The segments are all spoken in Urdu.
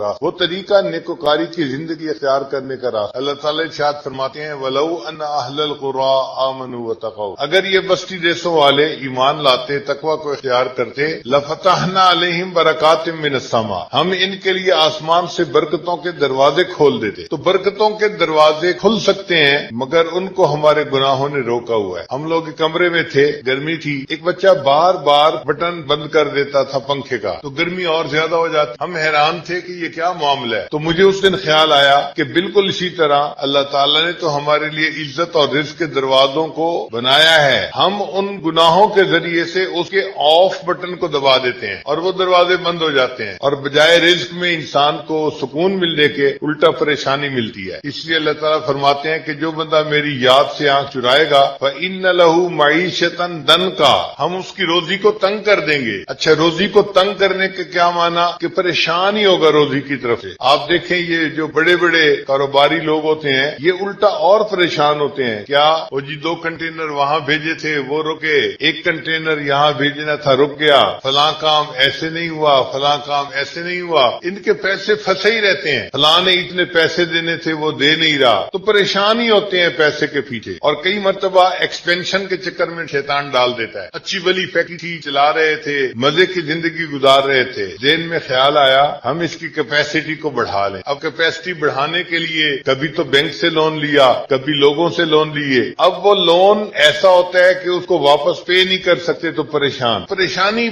راستہ، وہ طریقہ نیکوکاری کی زندگی اختیار کرنے کا راستہ۔ اللہ تعالیٰ ارشاد فرماتے ہیں وَلَوْ أَنَّ أَهْلَ الْقُرَىٰ آمَنُوا وَاتَّقَوْا، اگر یہ بستی دیسوں والے ایمان لاتے، تقوی کو اختیار کرتے، لَفَتَحْنَا عَلَيْهِمْ بَرَكَاتٍ مِّنَ السَّمَاءِ، ہم ان کے لیے آسمان سے برکتوں کے دروازے کھول دیتے۔ تو برکتوں کے دروازے کھل سکتے ہیں مگر ان کو ہمارے گناہوں نے روکا ہوا ہے۔ ہم لوگ کمرے میں تھے، گرمی تھی، ایک بچہ بار بار بٹن بند کر دیتا تھا پنکھے کا، تو گرمی اور زیادہ ہو جاتی۔ ہم حیران تھے کہ یہ کیا معاملہ ہے۔ تو مجھے اس دن خیال آیا کہ بالکل اسی طرح اللہ تعالیٰ نے تو ہمارے لیے عزت اور رزق کے دروازوں کو بنایا ہے، ہم ان گناہوں کے ذریعے سے اس کے آف بٹن کو دبا دیتے ہیں اور وہ دروازے بند ہو جاتے ہیں، اور بجائے رزق میں انسان کو سکون ملنے کے الٹا پریشانی ملتی ہے۔ اس لیے اللہ تعالیٰ فرماتے ہیں کہ جو بندہ میری یاد سے آنکھ چرائے گا فَإِنَّ لَهُ مَعِيشَةً ضَنْكَا، ہم اس کی روزی کو تنگ کر دیں گے۔ اچھا، روزی کو تنگ کرنے کے کیا معنی کہ پریشان ہی ہوگا روزی کی طرف سے۔ آپ دیکھیں یہ جو بڑے بڑے کاروباری لوگ ہوتے ہیں یہ الٹا اور پریشان ہوتے ہیں، کیا وہ جی 2 کنٹینر وہاں بھیجے تھے وہ رکے، 1 کنٹینر یہاں بھیجنا تھا رک گیا، فلاں کام ایسے نہیں ہوا، فلاں کام ایسے نہیں ہوا، ان کے پیسے پھنسے ہی رہتے ہیں، فلاں نے اتنے پیسے دینے تھے وہ دے نہیں رہا، تو پریشان ہی ہوتے ہیں پیسے کے پیچھے۔ اور کئی مرتبہ ایکسپینشن کے چکر میں شیطان ڈال دیتا ہے۔ اچھی بلی فیکٹری چلا رہے تھے، مزے کی زندگی گزار رہے تھے، ذہن میں خیال آیا ہم اس کی کیپیسٹی کو بڑھا لیں۔ اب کیپیسٹی بڑھانے کے لیے کبھی تو بینک سے لون لیا، کبھی لوگوں سے لون لیے، اب وہ لون ایسا ہوتا ہے کہ اس کو واپس پے نہیں کر سکتے تو پریشانی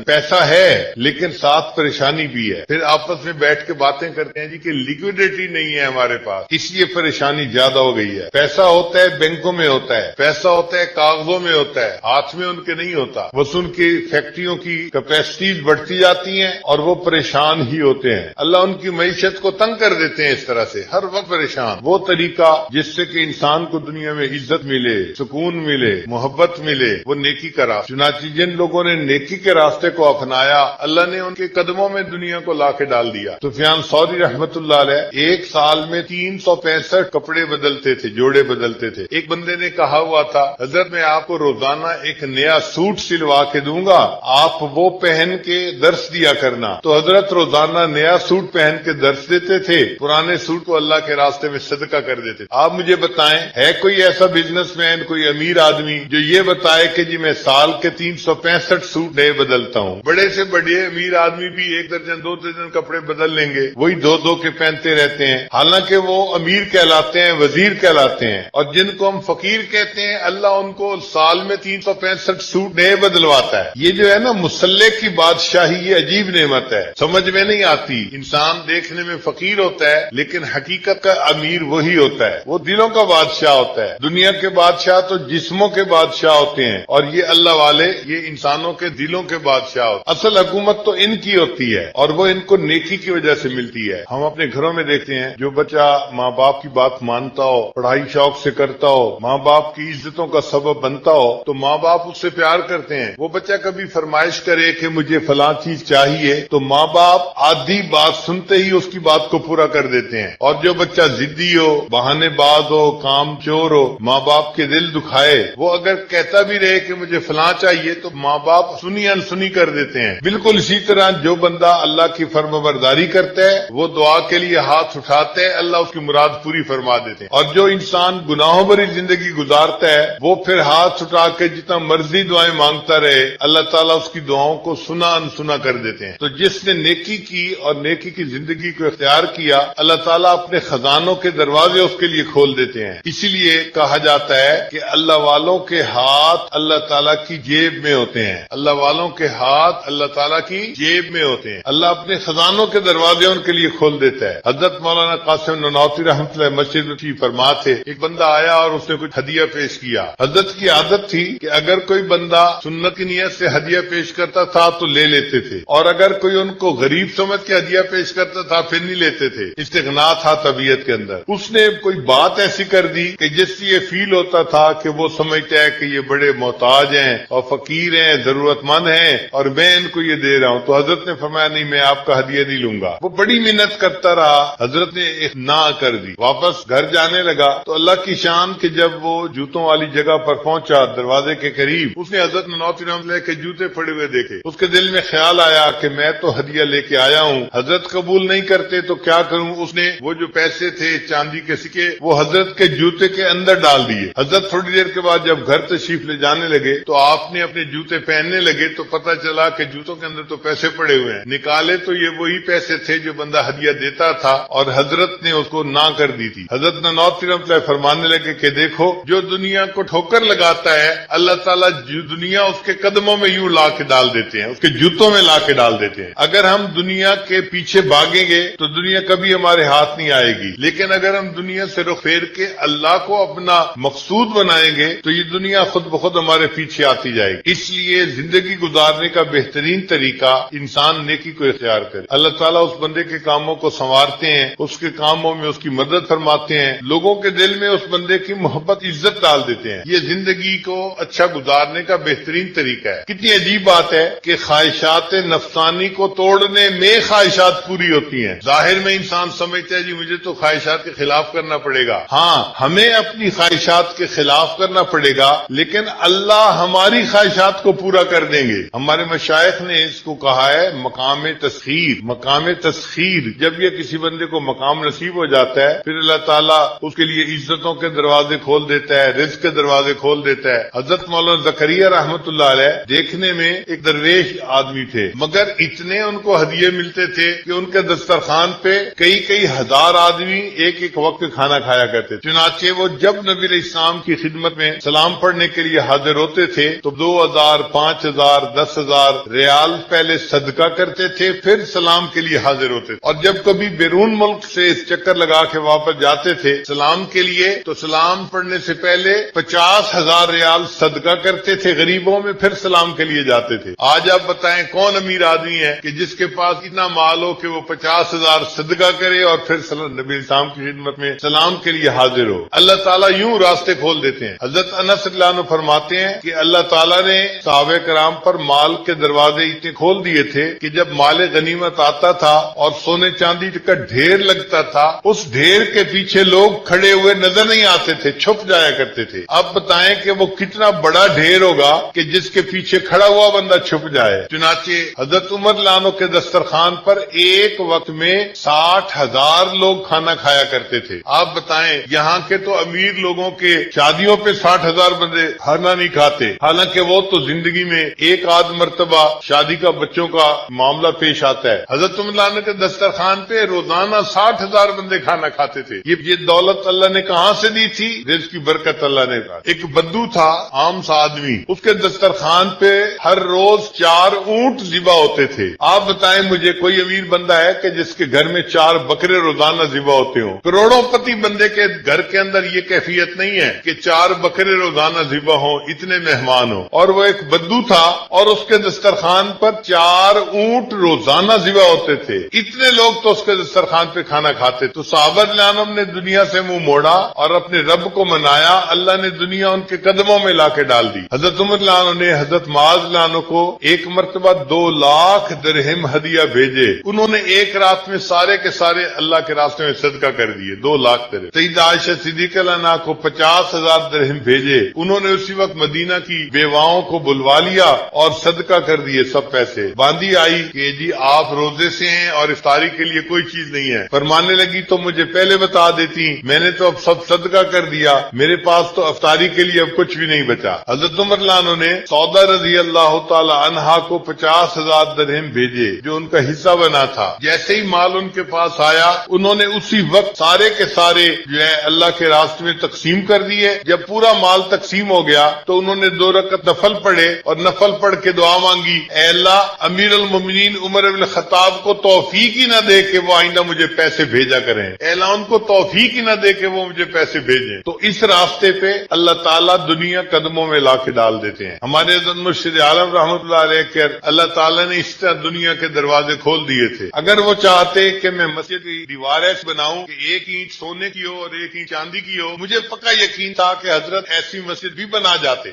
پیسہ ہے لیکن ساتھ پریشانی بھی ہے۔ پھر آپس میں بیٹھ کے باتیں کرتے ہیں جی کہ لیکوڈیٹی نہیں ہے ہمارے پاس، اس لیے پریشانی زیادہ ہو گئی ہے۔ پیسہ ہوتا ہے بینکوں میں ہوتا ہے، پیسہ ہوتا ہے کاغذوں میں ہوتا ہے، ہاتھ میں ان کے نہیں ہوتا۔ بس ان کی فیکٹریوں کی کیپیسٹیز بڑھتی جاتی ہیں اور وہ پریشان ہی ہوتے ہیں۔ اللہ ان کی معیشت کو تنگ کر دیتے ہیں اس طرح سے، ہر وقت پریشان۔ وہ طریقہ جس سے کہ انسان کو دنیا میں عزت ملے، سکون ملے، محبت ملے، وہ نیکی کا راستہ۔ چنانچہ جن لوگوں نے نیکی کے راستے کو اپنایا اللہ نے ان کے قدموں میں دنیا کو لا کے ڈال دیا۔ سفیان ثوری رحمت اللہ علیہ ایک سال میں 365 کپڑے بدلتے تھے، جوڑے بدلتے تھے۔ ایک بندے نے کہا ہوا تھا حضرت میں آپ کو روزانہ ایک نیا سوٹ سلوا کے دوں گا، آپ وہ پہن کے درس دیا کرنا۔ تو حضرت روزانہ نیا سوٹ پہن کے درس دیتے تھے، پرانے سوٹ کو اللہ کے راستے میں صدقہ کر دیتے تھے۔ آپ مجھے بتائیں ہے کوئی ایسا بزنس مین، کوئی امیر آدمی جو یہ بتائے کہ جی میں سال کے 365 سوٹ نئے بدلتا ہوں؟ بڑے سے بڑے امیر آدمی بھی 1 درجن 2 درجن کپڑے بدل لیں گے، وہی 2 کے پہنتے رہتے ہیں، حالانکہ وہ امیر کہلاتے ہیں، وزیر کہلاتے ہیں۔ اور جن کو ہم فقیر کہتے ہیں اللہ ان کو سال میں 365 سوٹ نئے بدلواتا ہے۔ یہ جو ہے نا مسلح کی بادشاہی، یہ عجیب نعمت ہے، سمجھ میں نہیں آتی۔ انسان دیکھنے میں فقیر ہوتا ہے لیکن حقیقت کا امیر وہی ہوتا ہے، وہ دلوں کا بادشاہ ہوتا ہے۔ دنیا کے بادشاہ تو جسموں کے بادشاہ ہوتے ہیں اور یہ اللہ والے یہ انسانوں کے دلوں کے بادشاہ ہوتے ہیں۔ اصل حکومت تو ان کی ہوتی ہے اور وہ ان کو نیکی کی وجہ سے ملتی ہے۔ ہم اپنے گھروں میں دیکھتے ہیں جو بچہ ماں باپ کی بات مانتا ہو، پڑھائی شوق سے کرتا ہو، ماں باپ کی عزتوں کا سبب بنتا ہو تو ماں باپ اس سے پیار کرتے ہیں۔ وہ بچہ کبھی فرمائش کرے کہ مجھے فلاں چیز چاہیے تو ماں باپ آدھی بات سنتے ہی اس کی بات کو پورا کر دیتے ہیں۔ اور جو بچہ ضدی ہو، بہانے باز ہو، کام چور ہو، ماں باپ کے دل دکھائے، وہ اگر کہتا بھی رہے کہ مجھے فلاں چاہیے تو ماں باپ سنی انسنی کر دیتے ہیں۔ بالکل اسی طرح جو بندہ اللہ کی فرمانبرداری کرتا ہے وہ دعا کے لیے ہاتھ اٹھاتے ہیں، اللہ اس کی مراد پوری فرما دیتے ہیں۔ اور جو انسان گناہوں بھری زندگی گزارتا ہے وہ پھر ہاتھ اٹھا کے جتنا مرضی دعائیں مانگتا رہے اللہ تعالیٰ اس کی دعاؤں کو سنا انسنا کر دیتے ہیں۔ تو جس نے نیکی کی اور نیکی کی زندگی کو اختیار کیا اللہ تعالیٰ اپنے خزانوں کے دروازے اس کے لیے کھول دیتے ہیں۔ اسی لیے کہا جاتا ہے کہ اللہ والوں کے ہاتھ اللہ تعالیٰ کی جیب میں ہوتے ہیں، اللہ والوں کے ہاتھ اللہ تعالیٰ کی جیب میں ہوتے ہیں، اللہ اپنے خزانوں کے دروازے ان کے لیے کھول دیتا ہے۔ حضرت مولانا قاسم نانوتوی رحمۃ اللہ مسجد کی فرما تھے، ایک بندہ آیا اور اس نے کچھ ہدیہ پیش کیا۔ حضرت کی عادت تھی کہ اگر کوئی بندہ سنت کی نیت سے ہدیہ پیش کرتا تھا تو لے لیتے تھے، اور اگر کوئی ان کو غریب سمجھ کے ہدیہ پیش کرتا تھا پھر نہیں لیتے تھے، استغنا تھا طبیعت کے اندر۔ اس نے کوئی بات ایسی کر دی کہ جس سے یہ فیل ہوتا تھا کہ وہ سمجھتا ہے کہ یہ بڑے محتاج ہیں اور فقیر ہیں، ضرورت مند ہیں اور میں ان کو یہ دے رہا ہوں۔ تو حضرت نے فرمایا نہیں میں آپ کا ہدیہ نہیں لوں گا۔ وہ بڑی محنت کرتا رہا، حضرت نے نہ کر دی، واپس گھر جانے لگا تو اللہ کی شان کہ جب وہ جوتوں والی جگہ پر پہنچا دروازے کے قریب اس نے حضرت نانوتوی رحمۃ اللہ کے جوتے پڑے ہوئے دیکھے۔ اس کے دل میں خیال آیا کہ میں تو ہدیہ لے کے آیا ہوں، حضرت قبول نہیں کرتے تو کیا کروں؟ اس نے وہ جو پیسے تھے چاندی کے سکے وہ حضرت کے جوتے کے اندر ڈال دیے۔ حضرت تھوڑی دیر کے بعد جب گھر تشریف لے جانے لگے تو آپ نے اپنے جوتے پہننے لگے تو پتہ چلا کہ جوتوں کے اندر تو پیسے پڑے ہوئے ہیں۔ نکالے تو یہ وہی پیسے تھے جو بندہ ہدیہ دیتا تھا اور حضرت نے اس کو نہ کر دی تھی۔ حضرت نانوتوی رحمۃ اللہ فرمانے لگے کہ دیکھو جو دنیا کو ٹھوکر لگاتا ہے اللہ تعالیٰ دنیا اس کے قدموں میں یوں لا کے ڈال دیتے ہیں، اس کے جوتوں میں لا کے ڈال دیتے ہیں۔ اگر ہم دنیا کے پیچھے بھاگیں گے تو دنیا کبھی ہمارے ہاتھ نہیں آئے گی، لیکن اگر ہم دنیا سے رخ پھیر کے اللہ کو اپنا مقصود بنائیں گے تو یہ دنیا خود بخود ہمارے پیچھے آتی جائے گی۔ اس لیے زندگی گزارنے کا بہترین طریقہ انسان نیکی کو اختیار کرے۔ اللہ تعالیٰ اس بندے کے کاموں کو سنوارتے ہیں، اس کے کاموں میں اس کی مدد فرماتے ہیں، لوگوں کے دل میں اس بندے کی محبت عزت ڈال دیتے ہیں۔ یہ زندگی کو اچھا گزارنے کا بہترین طریقہ ہے۔ کتنی عجیب بات ہے کہ خواہشات نفسانی کو توڑنے میں خواہشات پوری ہوتی ہیں۔ ظاہر میں انسان سمجھتا ہے جی مجھے تو خواہشات کے خلاف کرنا پڑے گا۔ ہاں ہمیں اپنی خواہشات کے خلاف کرنا پڑے گا، لیکن اللہ ہماری خواہشات کو پورا کر دیں گے۔ ہمارے مشائخ نے اس کو کہا ہے مقام تسخیر۔ مقام تسخیر، جب یہ کسی بندے کو مقام نصیب ہو جاتا ہے پھر اللہ تعالیٰ اس کے لیے عزتوں کے دروازے کھول دیتا ہے، رزق کے دروازے کھول دیتا ہے۔ حضرت مولانا زکریا رحمۃ اللہ علیہ دیکھنے میں ایک درویش آدمی تھے، مگر اتنے ان کو ہدیے ملتے تھے کہ ان کے دسترخوان پہ کئی ہزار آدمی ایک ایک وقت کھانا کھایا کرتے تھے۔ چنانچہ وہ جب نبی علیہ السلام کی خدمت میں سلام پڑھنے کے لیے حاضر ہوتے تھے تو 2000، 5000، 10,000 ریال پہلے صدقہ کرتے تھے، پھر سلام کے لیے حاضر ہوتے تھے۔ اور جب کبھی بیرون ملک سے چکر لگا کے واپس جاتے تھے سلام کے لیے تو سلام پڑھنے سے پہلے 50,000 ریال صدقہ کرتے تھے غریبوں میں، پھر سلام کے لیے جاتے تھے۔ آج آپ بتائیں کون امیر آدمی ہے کہ جس کے پاس اتنا مال ہو کہ وہ 50,000 صدقہ کرے اور پھر نبی اسلام کی خدمت میں سلام کے لیے حاضر ہو؟ اللہ تعالیٰ یوں راستے کھول دیتے ہیں۔ حضرت انس رضی اللہ عنہ فرماتے ہیں کہ اللہ تعالیٰ نے صحابہ کرام پر مال کے دروازے اتنے کھول دیے تھے کہ جب مال غنیمت آتا تھا اور سونے چاندی کا ڈھیر لگتا تھا اس ڈھیر کے پیچھے لوگ کھڑے ہوئے نظر نہیں آتے تھے، چھپ جایا کرتے تھے۔ اب بتائیں کہ وہ کتنا بڑا ڈھیر ہوگا کہ جس کے پیچھے کھڑا ہوا بندہ چھپ جائے۔ چنانچہ حضرت عمر رضی اللہ عنہ کے دسترخوان پر ایک وقت میں 60,000 لوگ کھانا کھایا کرتے تھے۔ آپ بتائیں یہاں کے تو امیر لوگوں کے شادیوں پہ 60,000 بندے کھانا نہیں کھاتے، حالانکہ وہ تو زندگی میں ایک آدھ مرتبہ شادی کا بچوں کا معاملہ پیش آتا ہے۔ حضرت عمر رضی اللہ عنہ کے دسترخوان پہ روزانہ 60,000 بندے کھانا کھاتے تھے۔ یہ دولت اللہ نے کہاں سے دی تھی؟ رزق کی برکت اللہ نے کہا۔ ایک بدو تھا عام سا آدمی، اس کے دسترخوان پہ ہر روز 4 اونٹ ذبح ہوتے تھے۔ آپ بتائیں مجھے کوئی امیر بندہ ہے کہ جس کے گھر میں 4 بکرے روزانہ ذبح ہوتے ہوں؟ کروڑوں پتی بندے کے گھر کے اندر یہ کیفیت نہیں ہے کہ 4 بکرے روزانہ ذبح ہوں، اتنے مہمان ہوں۔ اور وہ ایک بدو تھا اور اس کے دسترخوان پر 4 اونٹ روزانہ ذبح ہوتے تھے۔ اتنے لوگ تو اس کے دسترخوان پہ کھانا کھاتے۔ تو صحابہ رضی اللہ عنہم نے دنیا سے منہ موڑا اور اپنے رب کو منایا، اللہ نے دنیا ان کے قدموں میں لا کے ڈال دی۔ حضرت عمر رضی اللہ عنہ نے حضرت معاذ رضی اللہ عنہ کو ایک مرتبہ 2 لاکھ درہم ہدیہ بھیجے۔ انہوں نے ایک رات میں سارے کے سارے اللہ کے راستے میں صدقہ کر دیے، 2 لاکھ درہم۔ سیدہ عائشہ صدیقہ رضی اللہ عنہا کو 50,000 درہم بھیجے۔ انہوں نے اسی وقت مدینہ کی بیواؤں کو بلوا لیا اور صدقہ کر دیے سب پیسے۔ باندھی آئی کہ جی آپ روزے سے ہیں اور افطاری کے لیے کوئی چیز نہیں ہے۔ فرمانے لگی تو مجھے پہلے بتا دیتی، میں نے تو اب سب صدقہ کر دیا، میرے پاس تو افطاری کے لیے اب کچھ بھی نہیں بچا۔ حضرت عمر رضی اللہ عنہ نے سودا رضی اللہ تعالی عنہا کو 50,000 درہم بھیجے جو ان کا حصہ بنا تھا۔ جیسے ہی مال ان کے پاس آیا انہوں نے اسی وقت سارے کے سارے جو ہے اللہ کے راستے میں تقسیم کر دیے۔ جب پورا مال تقسیم ہو گیا تو انہوں نے 2 رکعت نفل پڑھے اور نفل پڑھ کے دعا مانگی، اے اللہ امیر المومنین عمر بن الخطاب کو توفیق ہی نہ دے کہ وہ آئندہ مجھے پیسے بھیجا کریں، اے اللہ ان کو توفیق ہی نہ دے کہ وہ مجھے پیسے بھیجیں۔ تو اس راستے پہ اللہ تعالیٰ دنیا قدموں میں لا کے ڈال دیتے ہیں۔ ہمارے حضرت مرشد عالم رحمۃ اللہ علیہ کے اللہ تعالیٰ نے اس طرح دنیا کے دروازے کھول دیے تھے۔ اگر وہ چاہتے کہ میں مسجد کی دیوار ایسے بناؤں کہ 1 اینٹ سونے کی ہو اور 1 اینٹ چاندی کی ہو، مجھے پکا یقین تھا کہ حضرت ایسی مسجد بھی بنا جاتے۔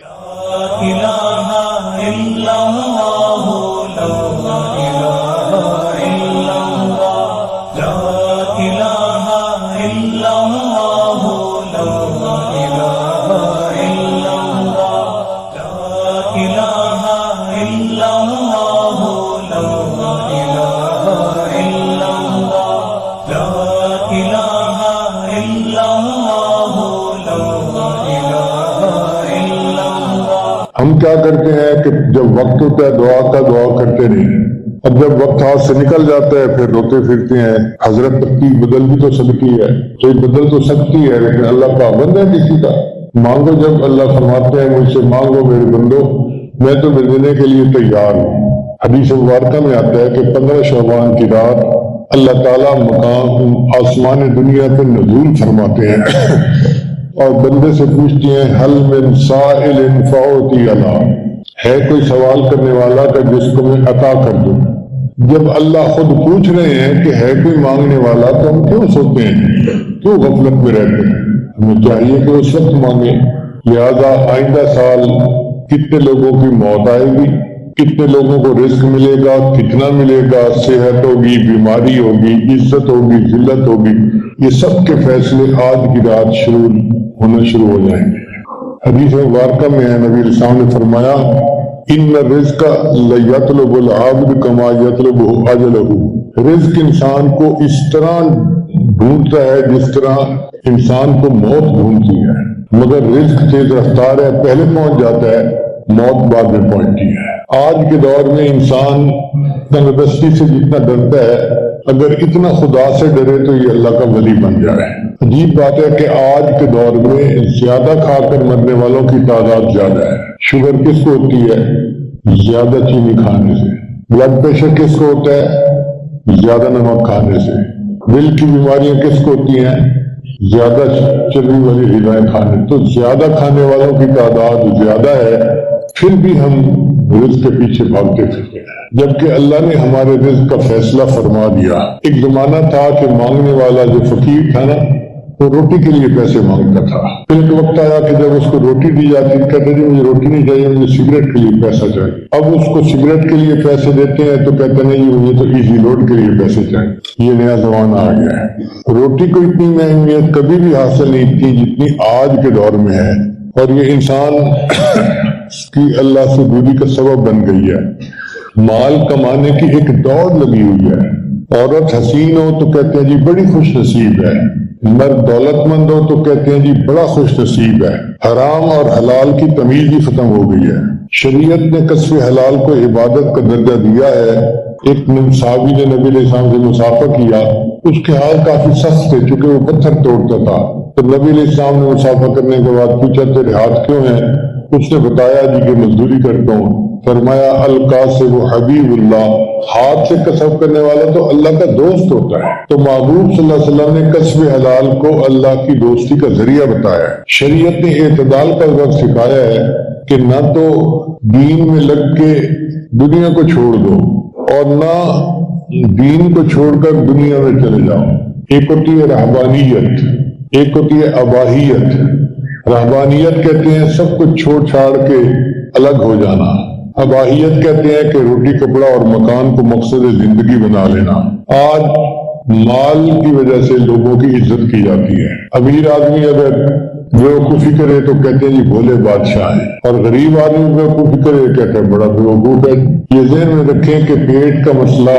لا کیا کرتے ہیں کہ جب وقت ہوتا ہے دعا کا دعا کرتے نہیں، اب جب وقت ہاتھ سے نکل جاتا ہے پھر روتے پھرتے ہیں حضرت تک کی بدل بھی تو سکتی ہے، تو یہ بدل تو سکتی ہے لیکن اللہ پابند ہے کسی کا؟ مانگو جب اللہ فرماتے ہیں مجھ سے مانگو میرے بندو میں تو دینے کے لیے تیار ہوں۔ حدیث مبارکہ میں آتا ہے کہ 15 شعبان کی رات اللہ تعالیٰ مقام آسمان دنیا پہ نزول فرماتے ہیں اور بندے سے پوچھتے ہیں حل من سائل فاعطی علی، ہے کوئی سوال کرنے والا کہ جس کو میں عطا کر دوں؟ جب اللہ خود پوچھ رہے ہیں کہ ہے کوئی مانگنے والا تو ہم کیوں سوتے ہیں، کیوں غفلت میں رہتے ہیں؟ ہمیں چاہیے کہ اس وقت مانگیں۔ لہذا آئندہ سال کتنے لوگوں کی موت آئے گی، کتنے لوگوں کو رزق ملے گا، کتنا ملے گا، صحت ہوگی، بیماری ہوگی، عزت ہوگی، ذلت ہوگی، یہ سب کے فیصلے آج کی رات ہونا شروع ہو جائیں گے۔ حدیث مبارکہ میں ہے نبی علیہ السلام نے فرمایا ان الرزق لیطلب العبد کما یطلب اجلہ، رزق انسان کو اس طرح ڈھونڈتا ہے جس طرح انسان کو موت ڈھونڈتی ہے، مگر رزق تیز رفتار ہے، پہلے پہنچ جاتا ہے، موت بعد میں پہنچتی ہے۔ آج کے دور میں انسان تنگدستی سے جتنا ڈرتا ہے اگر اتنا خدا سے ڈرے تو یہ اللہ کا ولی بن جائے۔ عجیب بات ہے کہ آج کے دور میں زیادہ کھا کر مرنے والوں کی تعداد زیادہ ہے۔ شوگر کس کو ہوتی ہے؟ زیادہ چینی کھانے سے۔ بلڈ پریشر کس کو ہوتا ہے؟ زیادہ نمک کھانے سے۔ دل کی بیماریاں کس کو ہوتی ہیں؟ زیادہ چربی والی غذائیں کھانے۔ تو زیادہ کھانے والوں کی تعداد زیادہ ہے، پھر بھی ہم رزق کے پیچھے بھاگتے پھرتے ہیں، جبکہ اللہ نے ہمارے رزق کا فیصلہ فرما دیا۔ ایک زمانہ تھا کہ مانگنے والا جو فقیر تھا نا وہ روٹی کے لیے پیسے مانگتا تھا، پھر ایک وقت آیا کہ جب اس کو روٹی دی جاتی کہتے جی مجھے روٹی نہیں چاہیے، مجھے سگریٹ کے لیے پیسہ چاہیے۔ اب اس کو سگریٹ کے لیے پیسے دیتے ہیں تو کہتے نہیں مجھے تو ایزی لوڈ کے لیے پیسے چاہیے۔ یہ نیا زمانہ آ گیا ہے۔ روٹی کو اتنی میں اہمیت کبھی بھی حاصل نہیں کی جتنی آج کے دور میں ہے، اور یہ انسان کی اللہ سے دوری کا سبب بن گئی ہے۔ مال کمانے کی ایک دوڑ لگی ہوئی ہے۔ عورت حسین ہو تو کہتے ہیں جی بڑی خوش نصیب ہے، مرد دولت مند ہو تو کہتے ہیں جی بڑا خوش نصیب ہے۔ حرام اور حلال کی تمیز ہی ختم ہو گئی ہے۔ شریعت نے کسب حلال کو عبادت کا درجہ دیا ہے۔ ایک صحابی نے نبی علیہ السلام سے مسافہ کیا، اس کے حال کافی سخت تھے چونکہ وہ پتھر توڑتا تھا، تو نبی علیہ السلام نے مسافہ کرنے کے بعد پوچھا تیرے ہاتھ کیوں ہیں؟ اس نے بتایا جی کہ مزدوری کرتا ہوں۔ فرمایا القاسب حبیب اللہ، ہاتھ سے کسب کرنے والا تو اللہ کا دوست ہوتا ہے۔ تو محبوب صلی اللہ علیہ وسلم نے کسب حلال کو اللہ کی دوستی کا ذریعہ بتایا۔ شریعت نے اعتدال کا وقت سکھایا ہے کہ نہ تو دین میں لگ کے دنیا کو چھوڑ دو اور نہ دین کو چھوڑ کر دنیا میں چلے جاؤ۔ ایک ہوتی ہے رہبانیت، ایک ہوتی ہے اباہیت۔ رہبانیت کہتے ہیں سب کچھ چھوڑ چھاڑ کے الگ ہو جانا، اباہیت کہتے ہیں کہ روٹی کپڑا اور مکان کو مقصد زندگی بنا لینا۔ آج مال کی وجہ سے لوگوں کی عزت کی جاتی ہے۔ امیر آدمی اگر بیوقوفی کرے تو کہتے ہیں جی بھولے بادشاہ ہیں، اور غریب آدمی بیوقوفی کرے کہتے ہیں بڑا بیوقوف ہے۔ یہ ذہن میں رکھیں کہ پیٹ کا مسئلہ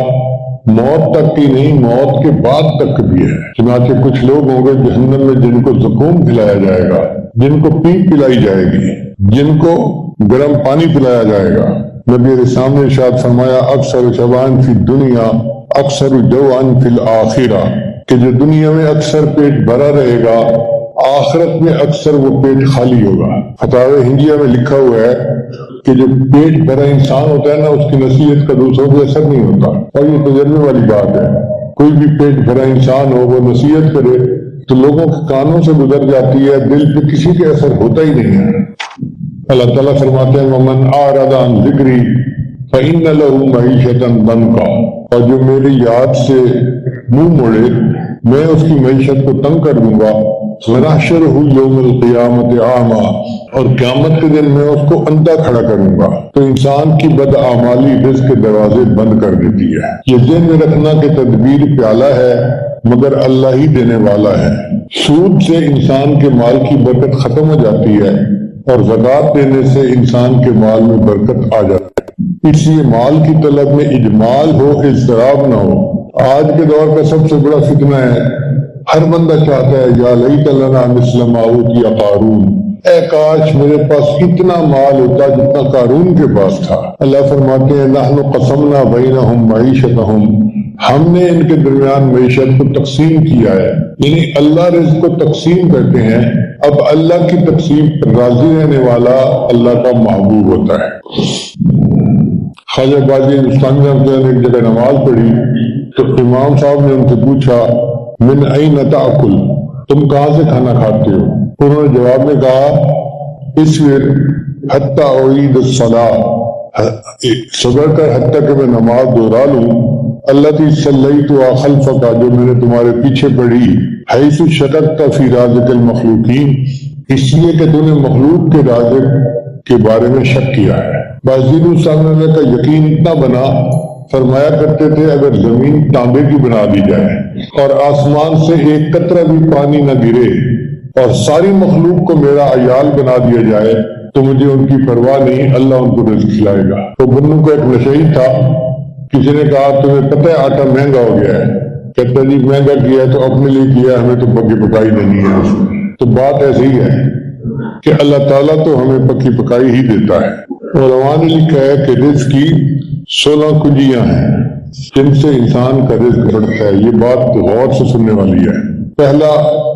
موت تک کی نہیں، موت کے بعد تک بھی ہے۔ چنانچہ کچھ لوگ ہوں گے جہنم میں جن کو زکوم کھلایا جائے گا، جن کو پیپ پلائی جائے گی، جن کو گرم پانی پلایا جائے گا۔ نبی علیہ السلام نے ارشاد فرمایا اکثر شبان فی دنیا اکثر جوان فی الآخرہ، کہ جو دنیا میں اکثر پیٹ بھرا رہے گا آخرت میں اکثر وہ پیٹ خالی ہوگا۔ فتاوی ہندیہ میں لکھا ہوا ہے کہ جو پیٹ بھرا انسان ہوتا ہے نا اس کی نصیحت کا دوسروں کو اثر نہیں ہوتا، اور یہ تجربے والی بات ہے۔ کوئی بھی پیٹ بھرا انسان ہو وہ نصیحت کرے تو لوگوں کے کانوں سے گزر جاتی ہے، دل پہ کسی کے اثر ہوتا ہی نہیں ہے۔ اللہ تعالیٰ فرماتے ہیں وَمَنْ أَعْرَضَ عَنْ ذِكْرِي فَإِنَّ لَهُ مَعِيشَةً ضَنْكًا، اور جو میری یاد سے منہ موڑے میں اس کی معیشت کو تنگ کر دوں گا۔ وَنَحْشُرُهُ يَوْمَ الْقِيَامَةِ أَعْمَىٰ، اور قیامت کے دن میں اس کو اندھا کھڑا کروں گا۔ تو انسان کی بدعمالی رزق کے دروازے بند کر دیتی ہے۔ یہ ذہن میں رکھنا کہ تدبیر پیالہ ہے مگر اللہ ہی دینے والا ہے۔ سود سے انسان کے مال کی برکت ختم ہو جاتی ہے اور زکوٰۃ دینے سے انسان کے مال میں برکت آ جاتی ہے۔ اس لیے مال کی طلب میں اجمال ہو، اضطراب نہ ہو۔ آج کے دور کا سب سے بڑا فتنہ ہے ہر بندہ چاہتا ہے یا لیت لنا مثل ما اوتی قارون، اے کاش میرے پاس اتنا مال ہوتا جتنا قارون کے پاس تھا۔ اللہ فرماتے ہیں نحن قسمنا بینہم معیشتہم، ہم نے ان کے درمیان معیشت کو تقسیم کیا ہے، یعنی اللہ رزق کو تقسیم کرتے ہیں۔ اب اللہ کی تقسیم پر راضی رہنے والا اللہ کا محبوب ہوتا ہے۔ خواجہ باجی ہندوستانی رحمۃ اللہ نے ایک جگہ نماز پڑھی تو امام صاحب نے ان سے پوچھا من این تاکل، تم کہاں سے کھانا کھاتے ہو؟ انہوں نے جواب میں کہا اصبر حتی اعید الصلاۃ، صبر کر حتیٰ کہ میں نماز دوہرا لوں، التی صلیت خلفک، جو میں نے تمہارے پیچھے پڑھی، حیث شککت فی رازق المخلوقین، اس لیے کہ تو نے مخلوق کے رازق کے بارے میں شک کیا ہے۔ بازیر سامنے کا یقین اتنا بنا، فرمایا کرتے تھے اگر زمین تانبے کی بنا دی جائے اور آسمان سے ایک قطرہ بھی پانی نہ گرے اور ساری مخلوق کو میرا عیال بنا دیا جائے تو مجھے ان کی پرواہ نہیں، اللہ ان کو رزق کھلائے گا۔ تو بنو کو ایک نشئی تھا، کسی نے کہا تمہیں پتہ ہے آٹا مہنگا ہو گیا ہے؟ کہتا جی مہنگا کیا ہے تو اپنے لیے کیا، ہمیں تو پکی پکائی نہیں ہے اس میں۔ تو بات ایسی ہے کہ اللہ تعالیٰ تو ہمیں پکی پکائی ہی دیتا ہے۔ علماء نے لکھا ہے کہ رزق کی 16 کنجیاں ہیں جن سے انسان کا رزق بڑھتا ہے۔ یہ بات غور سے سننے والی ہے۔ پہلا،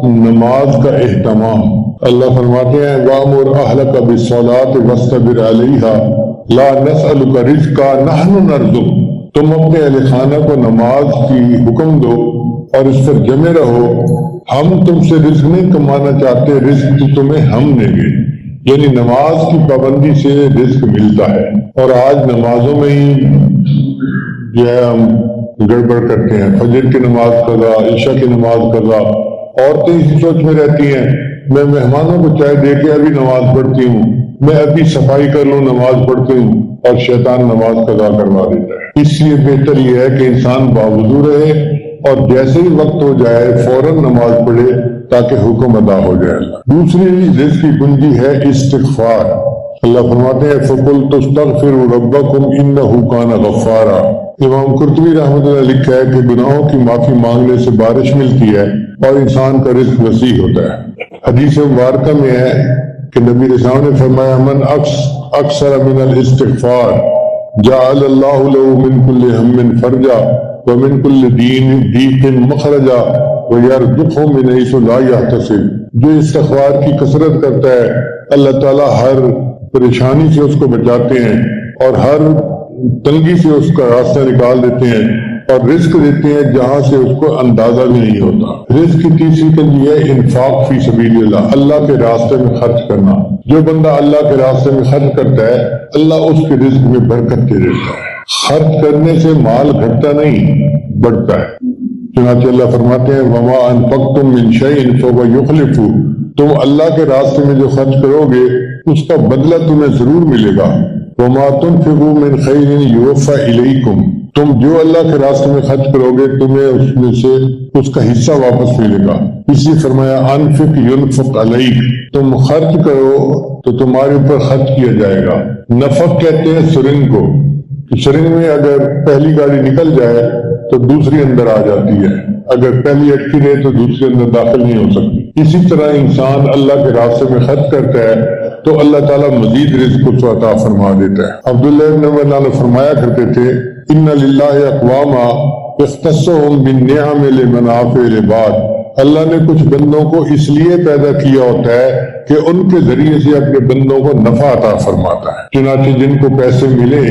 نماز کا اہتمام۔ اللہ فرماتے ہیں وَأْمُرْ أَهْلَكَ بِالصَّلَاةِ وَاسْتَبِرْ عَلَيْهَا لَا نَسْأَلُكَ رِزْقًا نَحْنُ نَرْزُقُكَ، تم اپنے اہل خانہ کو نماز کی حکم دو اور اس پر جمے رہو، ہم تم سے رزق نہیں کمانا چاہتے، رزق تو تمہیں ہم دیں گے۔ یعنی نماز کی پابندی سے رزق ملتا ہے۔ اور آج نمازوں میں ہی جو ہے ہم گڑبڑ کرتے ہیں، فجر کی نماز قضا، عشاء کی نماز قضا، عورتیں اسی سوچ میں رہتی ہیں میں مہمانوں کو چائے دے کے ابھی نماز پڑھتی ہوں، میں ابھی صفائی کر لوں نماز پڑھتی ہوں، اور شیطان نماز قضا کروا دیتا ہے۔ اس لیے بہتر یہ ہے کہ انسان باوضو رہے اور جیسے ہی وقت ہو جائے فوراً نماز پڑھے تاکہ حکم ادا ہو جائے۔ دوسری رزق کی کنجی ہے استغفار۔ اللہ فرماتے ہیں فَقُلْتُ اسْتَغْفِرُوا رَبَّكُمْ إِنَّهُ كَانَ غَفَّارًا۔ امام قرطبی رحمۃ اللہ نے لکھا ہے کہ گناہوں کی معافی مانگنے سے بارش ملتی ہے اور انسان کا رزق وسیع ہوتا ہے۔ حدیث مبارکہ میں ہے کہ نبی رسول نے فرمایا من اکثر من الاستغفار جعل اللہ له من كل هم فرجا ومن كل ضیق مخرجا ویرزقه من حیث لا یحتسب، جو استغفار کی کثرت کرتا ہے اللہ تعالیٰ ہر پریشانی سے اس کو بچاتے ہیں اور ہر تنگی سے اس کا راستہ نکال دیتے ہیں اور رزق دیتے ہیں جہاں سے اس کو اندازہ بھی نہیں ہوتا۔ رزق کی تیسری کنجی ہے انفاق فی سبیل اللہ، اللہ کے راستے میں خرچ کرنا۔ جو بندہ اللہ کے راستے میں خرچ کرتا ہے اللہ اس کے رزق میں برکت دے دیتا ہے۔ خرچ کرنے سے مال گھٹتا نہیں بڑھتا ہے۔ چنانچہ اللہ فرماتے ہیں وما انفقتم من شیء فهو یخلفہ، تم اللہ کے راستے میں جو خرچ کرو گے اس کا بدلہ تمہیں ضرور ملے گا۔ وما تنفقوا من خیر یوفى الیکم، تم جو اللہ کے راستے میں خرچ کرو گے تمہیں اس میں سے اس کا حصہ واپس ملے گا۔ اسی فرمایا انفق ینفق علیک، تم خرچ کرو تو تمہارے اوپر خرچ کیا جائے گا۔ نفق کہتے ہیں سرنگ کو، سرنگ میں اگر پہلی گاڑی نکل جائے تو دوسری اندر آ جاتی ہے، اگر پہلی اٹکی رہے تو دوسری اندر داخل نہیں ہو سکتی۔ اسی طرح انسان اللہ کے راستے میں خرچ کرتا ہے تو اللہ تعالیٰ مزید رزق کو عطا فرما دیتا ہے۔ عبداللہ بن عمر فرمایا کرتے تھے ان للہ اقواما اختصهم بالنعم لمنافع العباد، اللہ نے کچھ بندوں کو اس لیے پیدا کیا ہوتا ہے کہ ان کے ذریعے سے اپنے بندوں کو نفع عطا فرماتا ہے۔ چنانچہ جن کو پیسے ملے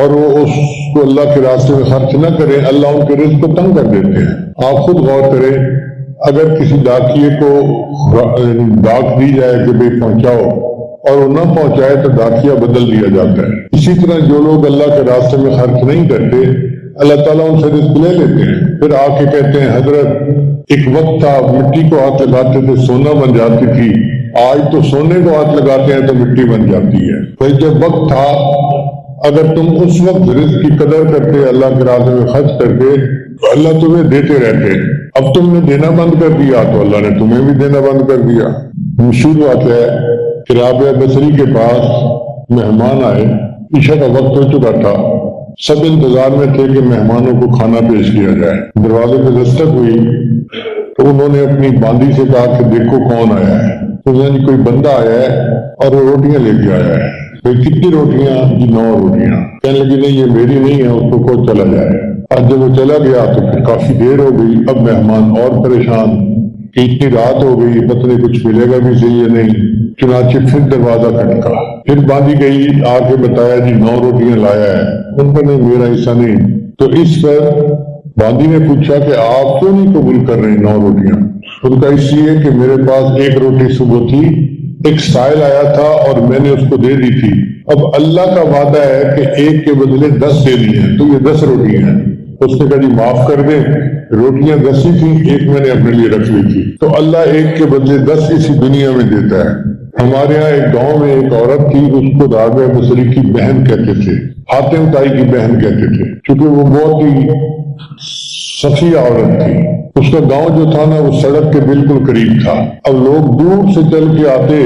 اور وہ اس کو اللہ کے راستے میں خرچ نہ کریں اللہ ان کے رزق کو تنگ کر دیتے ہیں۔ آپ خود غور کریں، اگر کسی ڈاکیے کو ڈاک دی جائے کہ بھئی پہنچاؤ اور وہ نہ پہنچائے تو ڈاکیا بدل دیا جاتا ہے۔ اسی طرح جو لوگ اللہ کے راستے میں خرچ نہیں کرتے اللہ تعالیٰ ان سے رزق لے لیتے ہیں، پھر آ کے کہتے ہیں حضرت ایک وقت تھا مٹی کو ہاتھ لگاتے تھے سونا بن جاتی تھی، آج تو سونے کو ہاتھ لگاتے ہیں تو مٹی بن جاتی ہے۔ پھر جب وقت تھا اگر تم اس وقت رزق کی قدر کرتے اللہ کے راستے میں خرچ کرتے تو اللہ تمہیں دیتے رہتے، اب تم نے دینا بند کر دیا تو اللہ نے تمہیں بھی دینا بند کر دیا۔ مشہور بات ہے کہ رابعہ بصری کے پاس مہمان آئے، عشاء کا وقت ہو چکا تھا، سب انتظار میں تھے کہ مہمانوں کو کھانا پیش کیا جائے۔ دروازے پہ دستک ہوئی تو انہوں نے اپنی باندی سے کہا کہ دیکھو کون آیا ہے. انہوں نے کوئی بندہ آیا ہے اور وہ روٹیاں لے کے آیا ہے. کتنی روٹیاں؟ 9 روٹیاں. کہنے لگی نہیں یہ میری نہیں ہے، اس کو چلا جائے. اب جب وہ چلا گیا تو پھر کافی دیر ہو گئی. اب مہمان اور پریشان کہ اتنی رات ہو گئی، پتہ نہیں کچھ ملے گا بھی صحیح یا نہیں. چنانچہ پھر دروازہ کھٹکا. پھر باندھی گئی، آ کے بتایا جی 9 روٹیاں لایا ہے. ان کا نہیں، میرا حصہ نہیں. تو اس پر باندھی نے پوچھا کہ آپ کیوں نہیں قبول کر رہے 9 روٹیاں؟ ان کا اس لیے کہ میرے پاس 1 روٹی صبح تھی، ایک سائل آیا تھا اور میں نے اس کو دے دی تھی. اب اللہ کا وعدہ ہے کہ 1 کے بدلے 10 دینی ہے، تو یہ 10 روٹیاں ہیں. اس نے کہا جی معاف کر دیں، روٹیاں 10 ہی تھیں، 1 میں نے اپنے لیے رکھ لی تھی. تو اللہ 1 کے بدلے 10 اسی دنیا میں دیتا ہے. ہمارے یہاں ایک گاؤں میں ایک عورت تھی، اس کو رابعہ بصری کی بہن کہتے تھے، حاتم طائی کی بہن کہتے تھے، کیونکہ وہ بہت ہی سخی عورت تھی. اس کا گاؤں جو تھا نا وہ سڑک کے بالکل قریب تھا. اب لوگ دور سے چل کے آتے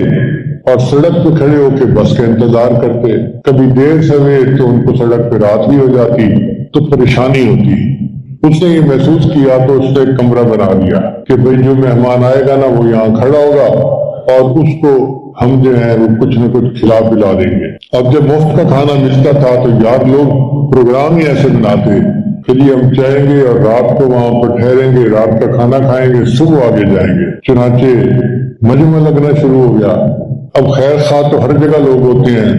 اور سڑک پہ کھڑے ہو کے بس کا انتظار کرتے. کبھی دیر سے ہوئے تو ان کو سڑک پہ رات بھی ہو جاتی تو پریشانی ہوتی. اس نے یہ محسوس کیا تو اس نے ایک کمرہ بنا دیا کہ بھئی جو مہمان آئے گا نا وہ یہاں کھڑا ہوگا اور اس کو ہم جو ہے وہ کچھ نہ کچھ کھلا پلا دیں گے. اب جب مفت کا کھانا ملتا تھا تو یار لوگ پروگرام ہی ایسے بناتے کہ جی ہم چاہیں گے اور رات کو وہاں پر ٹھہریں گے، رات کا کھانا کھائیں گے، صبح آگے جائیں گے. چنانچہ مجمع لگنا شروع ہو گیا. اب خیر خواہ تو ہر جگہ لوگ ہوتے ہیں.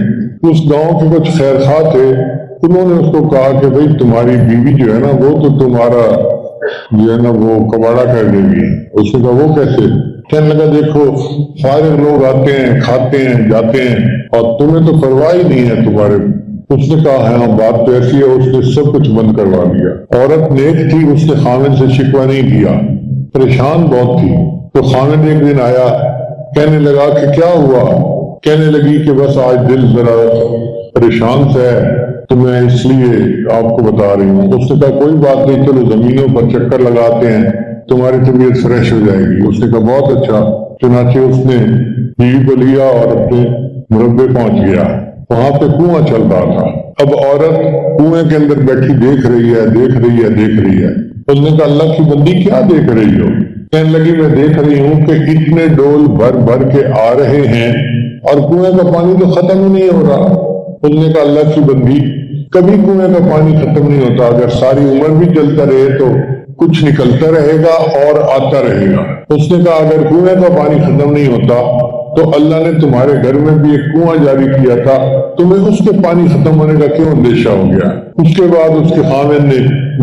اس گاؤں کے کچھ خیر خواہ تھے، انہوں نے اس کو کہا کہ بھئی تمہاری بیوی جو ہے نا وہ تو تمہارا جو ہے نا وہ کباڑا کر دے گی. اس نے کہا وہ کیسے؟ کہنے لگا دیکھو فارغ لوگ آتے ہیں، کھاتے ہیں، جاتے ہیں اور تمہیں تو پرواہ ہی نہیں ہے تمہارے. اس نے کہا ہاں بات تو ایسی ہے. اس نے سب کچھ بند کروا دیا. عورت نیک تھی، اس نے خاوند سے شکوہ نہیں کیا، پریشان بہت تھی. تو خاوند ایک دن آیا، کہنے لگا کہ کیا ہوا؟ کہنے لگی کہ بس آج دل ذرا پریشان سے ہے تو میں اس لیے آپ کو بتا رہی ہوں. اس نے کہا کوئی بات نہیں، چلو زمینوں پر چکر لگاتے ہیں، تمہاری طبیعت فریش ہو جائے گی. اس نے کہا بہت اچھا. چنانچہ اس نے بیوی کو لیا اور اپنے مربے پہنچ گیا. وہاں پہ کنواں چل رہا تھا. اب عورت کنویں کے اندر بیٹھی دیکھ رہی ہے، دیکھ رہی ہے، دیکھ رہی ہے. اس نے کہا اللہ کی بندی کیا دیکھ رہی ہو؟ کہنے لگی میں دیکھ رہی ہوں کہ اتنے ڈول بھر بھر کے آ رہے ہیں اور کنویں کا پانی تو ختم ہی نہیں ہو رہا. اس نے کہا اللہ کی بندی کبھی کنویں کا پانی ختم نہیں ہوتا، اگر ساری عمر بھی چلتا رہے تو کچھ نکلتا رہے گا اور آتا رہے گا. اس نے کہا اگر کنویں کا پانی ختم نہیں ہوتا تو اللہ نے تمہارے گھر میں بھی ایک کنواں جاری کیا تھا، تمہیں اس کے پانی ختم ہونے کا کیوں اندیشہ ہو گیا؟ اس کے بعد اس کے خاوند نے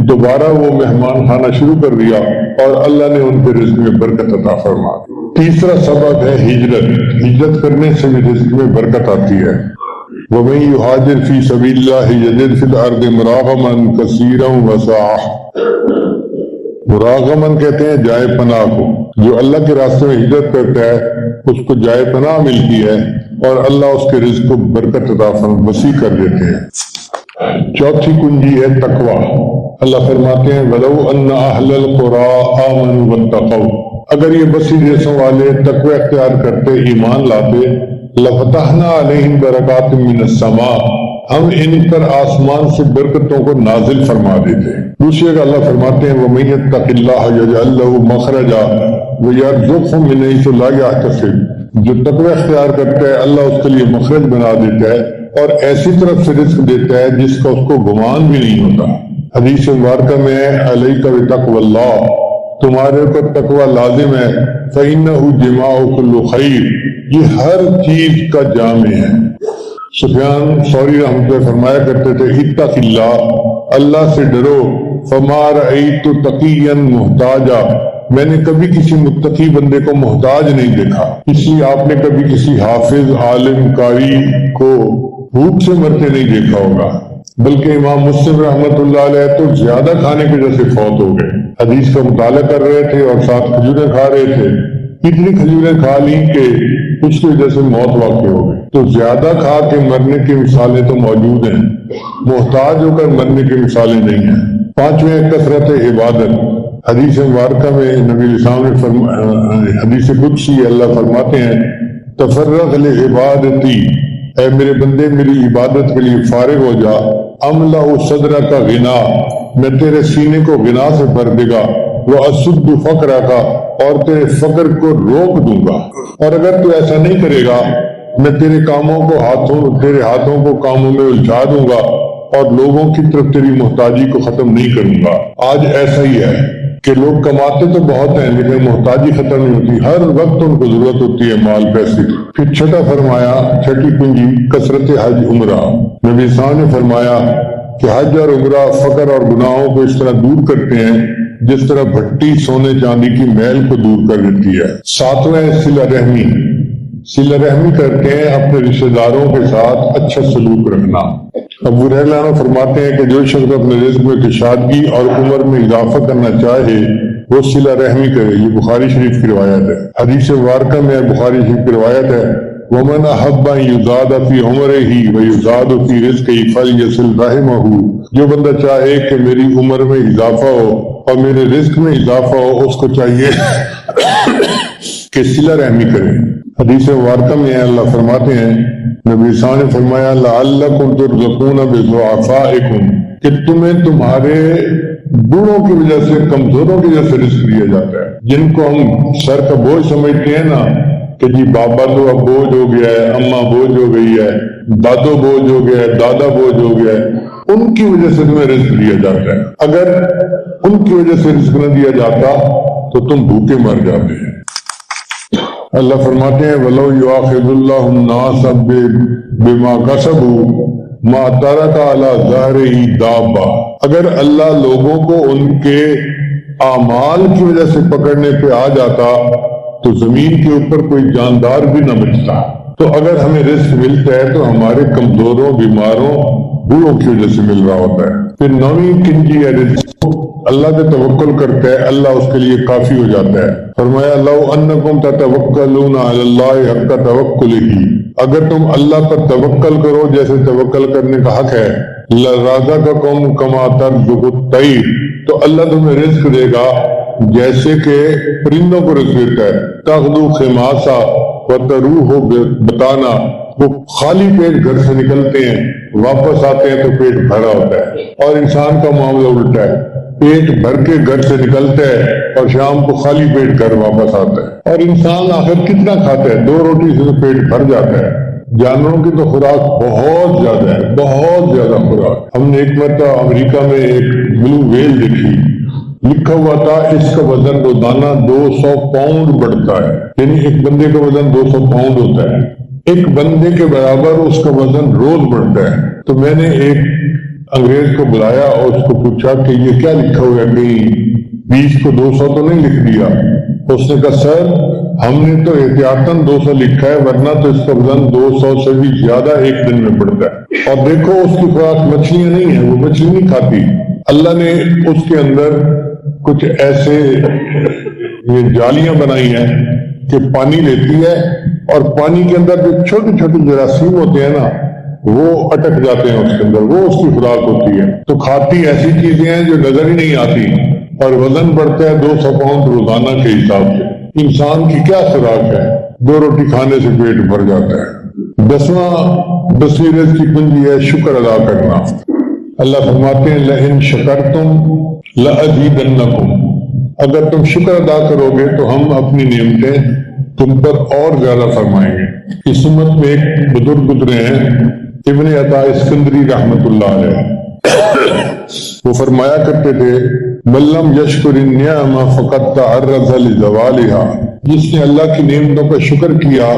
دوبارہ وہ مہمان کھانا شروع کر دیا اور اللہ نے ان کے رزق میں برکت عطا فرما دی. تیسرا سبب ہے ہجرت. ہجرت کرنے سے بھی رزق میں برکت آتی ہے. وَمَن يُهَاجِرْ فِي سَبِيلِ اللَّهِ يَجِدْ فِي الْأَرْضِ مُرَاغَمًا كَثِيرًا وَسَعَةً. مراغمن کہتے ہیں جائے پناہ کو. جو اللہ کے راستے میں ہجرت کرتا ہے اس کو جائے پناہ ملتی ہے اور اللہ اس کے رزق کو برکت عطا وسیع کر دیتے ہیں. چوتھی کنجی ہے تقوی. اللہ فرماتے ہیں وَلَوْ أَنَّ أَهْلَ الْقُرَىٰ آمَنُوا وَاتَّقَوْا. اگر یہ بستی دیسوں والے تقوی اختیار کرتے، ایمان لاتے، لَفَتَحْنَا عَلَيْهِمْ بَرَكَاتٍ مِّنَ السَّمَاءِ، ہم ان پر آسمان سے برکتوں کو نازل فرما دیتے. دوسری جگہ اللہ فرماتے ہیں وَمَن يَتَّقِ اللَّهَ يَجْعَل لَّهُ مَخْرَجًا وَيَرْزُقْهُ مِنْ حَيْثُ لَا يَحْتَسِبُ. جو تقوی اختیار کرتا ہے اللہ اس کے لیے مخرج بنا دیتا ہے اور ایسی طرف سے رزق دیتا ہے جس کا اس کو گمان بھی نہیں ہوتا. حدیث مبارکہ میں ہے عَلَيْكَ بِتَقْوَى اللَّهِ، تمہارے اوپر تقوی لازم ہے. فَإِنَّهُ جِمَاعُ كُلُّ خَيْرٍ، یہ ہر چیز کا جامع ہے. سفیان ثوری رحمۃ اللہ فرمایا کرتے تھے اتق اللہ، اللہ سے ڈرو. فما رأیت تقیا محتاجا، میں نے کبھی کسی متقی بندے کو محتاج نہیں دیکھا. اس لیے آپ نے کبھی کسی حافظ عالم قاری کو بھوک سے مرتے نہیں دیکھا ہوگا. بلکہ امام مسلم رحمۃ اللہ علیہ تو زیادہ کھانے کی وجہ سے فوت ہو گئے. حدیث کا مطالعہ کر رہے تھے اور ساتھ کھجوریں کھا رہے تھے. اتنی کھجوریں کھا لی کہ اس کی وجہ سے موت واقع ہو گئی. تو زیادہ کھا کے مرنے کی مثالیں تو موجود ہیں، محتاج ہو کر مرنے کی مثالیں نہیں ہیں. پانچویں کثرت عبادت. حدیث مبارکہ میں نبی اسلام نے حدیث قدسی اللہ فرماتے ہیں تفرغ لعبادتی، اے میرے بندے میری عبادت کے لیے فارغ ہو جا. املا صدر کا غنا، میں تیرے سینے کو غنا سے بھر دے گا. وَأَسُدُّ فَقْرَكَ اور تیرے فقر کو روک دوں گا. اور اگر تو ایسا نہیں کرے گا میں تیرے ہاتھوں کو کاموں میں الجھا دوں گا اور لوگوں کی طرف تیری محتاجی کو ختم نہیں کروں گا. آج ایسا ہی ہے کہ لوگ کماتے تو بہت ہیں لیکن محتاجی ختم نہیں ہوتی، ہر وقت ان کو ضرورت ہوتی ہے مال پیسے کی. پھر چھٹا فرمایا، چھٹی کنجی کثرت حج عمرہ. نبی صاحب نے فرمایا کہ حج اور عمرہ فقر اور گناہوں کو اس طرح دور کرتے ہیں جس طرح بھٹی سونے چاندی کی میل کو دور کر دیتی ہے. ساتویں صلہ رحمی. صلہ رحمی کرتے ہیں اپنے رشتہ داروں کے ساتھ اچھا سلوک رکھنا. ابو ہریرہ فرماتے ہیں کہ جو شخص اپنے رزق میں کشادگی اور عمر میں اضافہ کرنا چاہے وہ صلہ رحمی کرے. یہ بخاری شریف کی روایت ہے. حدیث مبارکہ میں بخاری شریف کی روایت ہے وَمَنْ أَحَبَّ أَنْ يُزَادَ فِي عُمْرِهِ وَيُزَادُ فِي رِزْقِهِ فَلْيَصِلْ رَحِمَهُ. جو بندہ چاہے کہ میری عمر میں اضافہ ہو اور میرے رزق میں اضافہ ہو اس کو چاہیے کہ صلہ رحمی کرے. حدیث مبارکہ میں اللہ فرماتے ہیں، نبی صلی اللہ علیہ وسلم نے فرمایا لَعَلَّكُمْ تُرْزَقُونَ بِضُعَفَائِكُمْ کہ تمہیں تمہارے بوڑھوں کی وجہ سے، کمزوروں کی وجہ سے رزق دیا جاتا ہے. جن کو ہم سر کا بوجھ سمجھتے ہیں نا کہ جی بابا تو اب بوجھ ہو گیا ہے، اماں بوجھ ہو گئی ہے، دادو بوجھ ہو گیا ہے، دادا بوجھ ہو گیا ہے، ان کی وجہ سے تمہیں رزق دیا جاتا ہے. اگر ان کی وجہ سے رزق نہ دیا جاتا تو تم بھوکے مر جاتے ہیں. اللہ فرماتے ہیں وَلَوْ يُؤَاخِذُ اللَّهُ النَّاسَ بِمَا كَسَبُوا مَا تَرَكَ عَلَى ظَهْرِهِ دَابَّةٌ. اگر اللہ لوگوں کو ان کے اعمال کی وجہ سے پکڑنے پہ آ جاتا تو زمین کے اوپر کوئی جاندار بھی نہ بچتا. تو اگر ہمیں رزق ملتا ہے تو ہمارے کمزوروں، بیماروں، بوڑھوں کی وجہ سے مل رہا ہوتا ہے. پھر نویں کنجی ہے رزق. اللہ پہ توکل کرتا ہے اللہ اس کے لیے کافی ہو جاتا ہے. فرمایا لو انکم تتوکلون علی اللہ حق توکلہ. اگر تم اللہ پر توکل کرو جیسے توکل کرنے کا حق ہے، لرزقکم کما ترزق الطیر، تو اللہ تمہیں رزق دے گا جیسے کہ پرندوں کو رزق دیتا ہے. تغدو خماسا وتروح بطانا. وہ خالی پیٹ گھر سے نکلتے ہیں، واپس آتے ہیں تو پیٹ بھرا ہوتا ہے. اور انسان کا معاملہ الٹا ہے، پیٹ بھر کے گھر سے نکلتا ہے اور شام کو خالی پیٹ گھر واپس آتا ہے. اور انسان آخر کتنا کھاتا ہے؟ 2 روٹی سے تو پیٹ بھر جاتا ہے. جانوروں کی تو خوراک بہت زیادہ ہے، بہت زیادہ خوراک. ہم نے ایک مرتبہ امریکہ میں ایک بلو ویل دیکھی، لکھا ہوا تھا اس کا وزن روزانہ 200 پاؤنڈ بڑھتا ہے. یعنی ایک بندے کا وزن 200 پاؤنڈ ہوتا ہے، ایک بندے کے برابر اس کا وزن روز بڑھتا ہے. تو میں نے ایک انگریز کو بلایا اور اس کو پوچھا کہ یہ کیا لکھا ہوا ہے، کہیں 20 کو 200 تو نہیں لکھ دیا؟ اس نے کہا سر ہم نے تو احتیاطاً 200 لکھا ہے ورنہ تو اس کا وزن 200 سے بھی زیادہ ایک دن میں بڑھتا ہے. اور دیکھو اس کی خوراک مچھلیاں نہیں ہیں، وہ مچھلی نہیں کھاتی. اللہ نے اس کے اندر کچھ ایسے یہ جالیاں بنائی ہیں کہ پانی لیتی ہے اور پانی کے اندر جو چھوٹے چھوٹے جراثیم ہوتے ہیں نا وہ اٹک جاتے ہیں اس کے اندر، وہ اس کی خوراک ہوتی ہے. تو کھاتی ایسی چیزیں ہیں جو نظر ہی نہیں آتی اور وزن بڑھتا ہے 200 پاؤنڈ روزانہ کے حساب سے. انسان کی کیا خوراک ہے؟ 2 روٹی کھانے سے پیٹ بھر جاتا ہے. 10واں رزق کی کنجی ہے شکر ادا کرنا. اللہ فرماتے ہیں لئن شکرتم لأزیدنکم. اگر تم شکر ادا کرو گے تو ہم اپنی نعمتیں تم پر اور زیادہ فرمائیں گے. اس امت میں ایک بزرگ گزرے ہیں ابن عطا اسکندری رحمت اللہ علیہ. وہ فرمایا کرتے تھے من لم یشکر النعم فقد تعرض لزوالها. جس نے اللہ کی نعمتوں کا شکر کیا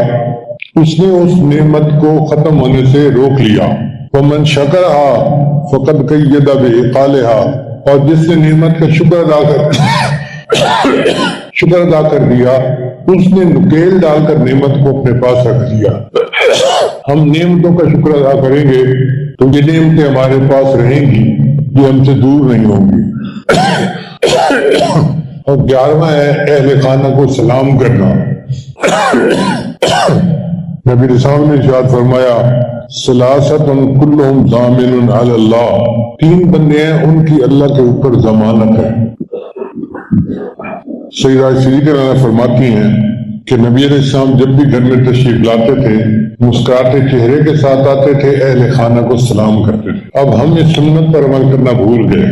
اس نے اس نعمت کو ختم ہونے سے روک لیا. ومن شکرها فقد قید بعقالها. اور جس نے نعمت کا شکر ادا کر دیا اس نے نکیل ڈال کر نعمت کو اپنے پاس رکھ دیا. ہم نعمتوں کا شکر ادا کریں گے تو یہ نعمتیں ہمارے پاس رہیں گی، یہ ہم سے دور نہیں ہوں گی. اور 11واں ہے اہل خانہ کو سلام کرنا. نبی رسول نے ارشاد فرمایا ثلاثۃ کلہم ضامن علی اللہ. 3 بندے ہیں ان کی اللہ کے اوپر ضمانت ہے. سیدہ صدیقہ فرماتی ہیں کہ نبی علیہ السلام جب بھی گھر میں تشریف لاتے تھے مسکراتے چہرے کے ساتھ آتے تھے، اہل خانہ کو سلام کرتے تھے. اب ہم اس سنت پر عمل کرنا بھول گئے،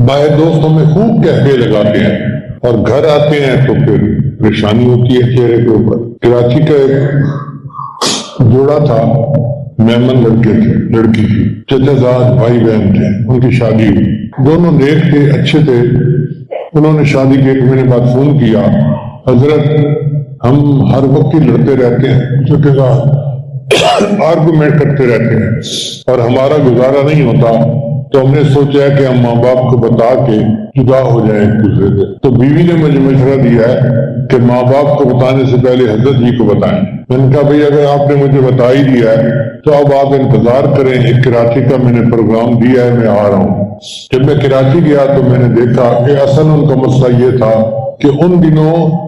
باہر دوستوں میں خوب کہتے لگاتے ہیں اور گھر آتے ہیں تو پھر پریشانی ہوتی ہے چہرے کے اوپر۔ کراچی کا ایک جوڑا تھا، میمن لڑکے تھے، لڑکی تھی، چچا زاد بھائی بہن تھے، ان کی شادی ہوئی، دونوں نیک تھے، اچھے تھے۔ انہوں نے شادی کے 1 مہینے بعد فون کیا، حضرت ہم ہر وقت ہی لڑتے رہتے ہیں، جو کہ آرگومنٹ کرتے رہتے ہیں اور ہمارا گزارا نہیں ہوتا، تو ہم نے سوچا ہے کہ ہم ماں باپ کو بتا کے جدا ہو جائیں ایک دوسرے سے۔ تو بیوی نے مجھے مشورہ دیا ہے کہ ماں باپ کو بتانے سے پہلے حضرت جی کو بتائیں۔ میں نے کہا بھئی اگر آپ نے مجھے بتا ہی دیا ہے تو اب آپ انتظار کریں، ایک کراچی کا میں نے پروگرام دیا ہے، میں آ رہا ہوں۔ جب میں کراچی گیا تو میں نے دیکھا کہ اصل ان کا مسئلہ یہ تھا کہ ان دنوں